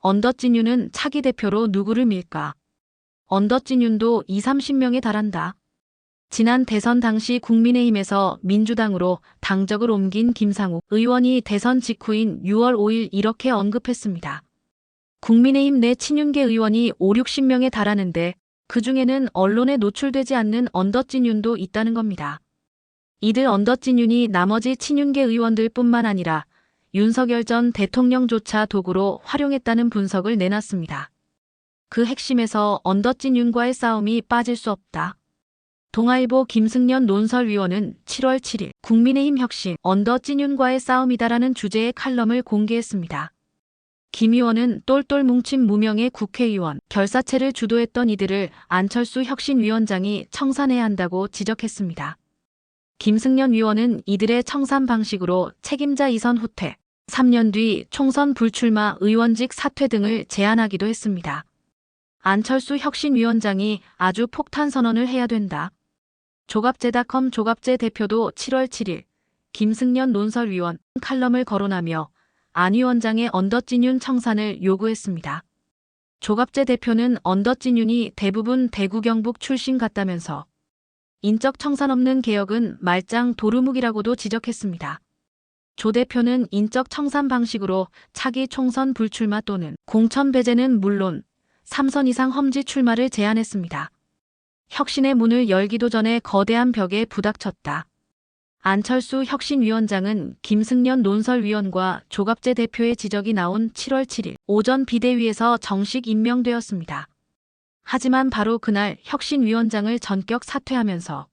언더찐윤은 차기 대표로 누구를 밀까? 언더찐윤도 20-30명에 달한다. 지난 대선 당시 국민의힘에서 민주당으로 당적을 옮긴 김상욱 의원이 대선 직후인 6월 5일 이렇게 언급했습니다. 국민의힘 내 친윤계 의원이 5-60명에 달하는데 그중에는 언론에 노출되지 않는 언더찐윤도 있다는 겁니다. 이들 언더찐윤이 나머지 친윤계 의원들 뿐만 아니라 윤석열 전 대통령조차 도구로 활용했다는 분석을 내놨습니다. 그 핵심에서 언더찐윤과의 싸움이 빠질 수 없다. 동아일보 김승연 논설위원은 7월 7일 국민의힘 혁신 언더찐윤과의 싸움이다라는 주제의 칼럼을 공개했습니다. 김 의원은 똘똘 뭉친 무명의 국회의원, 결사체를 주도했던 이들을 안철수 혁신위원장이 청산해야 한다고 지적했습니다. 김승연 위원은 이들의 청산 방식으로 책임자 이선 후퇴, 3년 뒤 총선 불출마 의원직 사퇴 등을 제안하기도 했습니다. 안철수 혁신위원장이 아주 폭탄 선언을 해야 된다. 조갑제닷컴 조갑제 대표도 7월 7일 김승연 논설위원 칼럼을 거론하며 안 위원장의 언더찐윤 청산을 요구했습니다. 조갑제 대표는 언더찐윤이 대부분 대구 경북 출신 같다면서 인적 청산 없는 개혁은 말짱 도루묵이라고도 지적했습니다. 조 대표는 인적 청산 방식으로 차기 총선 불출마 또는 공천 배제는 물론 3선 이상 험지 출마를 제안했습니다. 혁신의 문을 열기도 전에 거대한 벽에 부닥쳤다. 안철수 혁신위원장은 김승연 논설위원과 조갑제 대표의 지적이 나온 7월 7일 오전 비대위에서 정식 임명되었습니다. 하지만 바로 그날 혁신위원장을 전격 사퇴하면서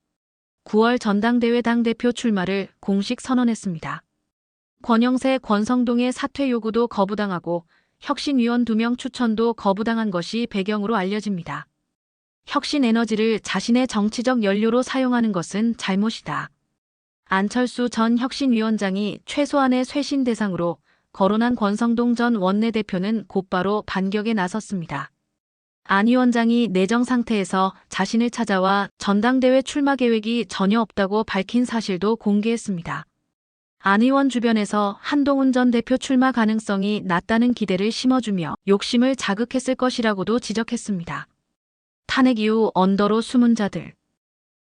9월 전당대회 당대표 출마를 공식 선언했습니다. 권영세 권성동의 사퇴 요구도 거부당하고 혁신위원 2명 추천도 거부당한 것이 배경으로 알려집니다. 혁신에너지를 자신의 정치적 연료로 사용하는 것은 잘못이다. 안철수 전 혁신위원장이 최소한의 쇄신 대상으로 거론한 권성동 전 원내대표는 곧바로 반격에 나섰습니다. 안 위원장이 내정 상태에서 자신을 찾아와 전당대회 출마 계획이 전혀 없다고 밝힌 사실도 공개했습니다. 안 의원 주변에서 한동훈 전 대표 출마 가능성이 낮다는 기대를 심어주며 욕심을 자극했을 것이라고도 지적했습니다. 탄핵 이후 언더로 숨은 자들.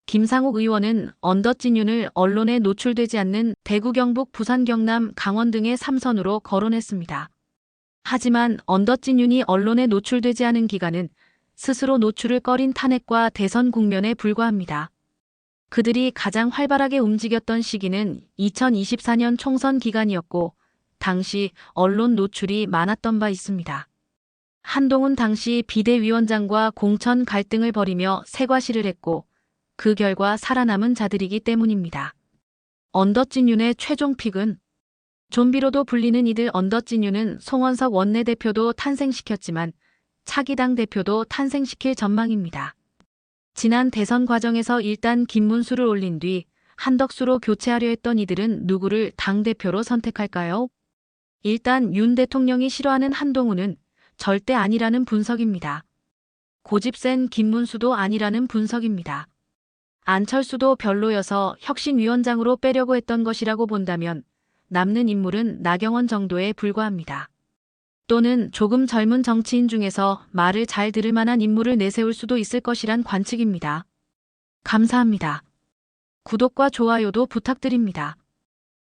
김상욱 의원은 언더찐윤을 언론에 노출되지 않는 대구, 경북, 부산, 경남, 강원 등의 3선으로 거론했습니다. 하지만 언더찐윤이 언론에 노출되지 않은 기간은 스스로 노출을 꺼린 탄핵과 대선 국면에 불과합니다. 그들이 가장 활발하게 움직였던 시기는 2024년 총선 기간이었고 당시 언론 노출이 많았던 바 있습니다. 한동훈 당시 비대위원장과 공천 갈등을 벌이며 새과시를 했고 그 결과 살아남은 자들이기 때문입니다. 언더찐윤의 최종 픽은 좀비로도 불리는 이들. 언더찐윤은 송원석 원내대표도 탄생시켰지만 차기 당대표도 탄생시킬 전망입니다. 지난 대선 과정에서 일단 김문수를 올린 뒤 한덕수로 교체하려 했던 이들은 누구를 당대표로 선택할까요? 일단 윤 대통령이 싫어하는 한동훈은 절대 아니라는 분석입니다. 고집 센 김문수도 아니라는 분석입니다. 안철수도 별로여서 혁신위원장으로 빼려고 했던 것이라고 본다면 남는 인물은 나경원 정도에 불과합니다. 또는 조금 젊은 정치인 중에서 말을 잘 들을 만한 인물을 내세울 수도 있을 것이란 관측입니다. 감사합니다. 구독과 좋아요도 부탁드립니다.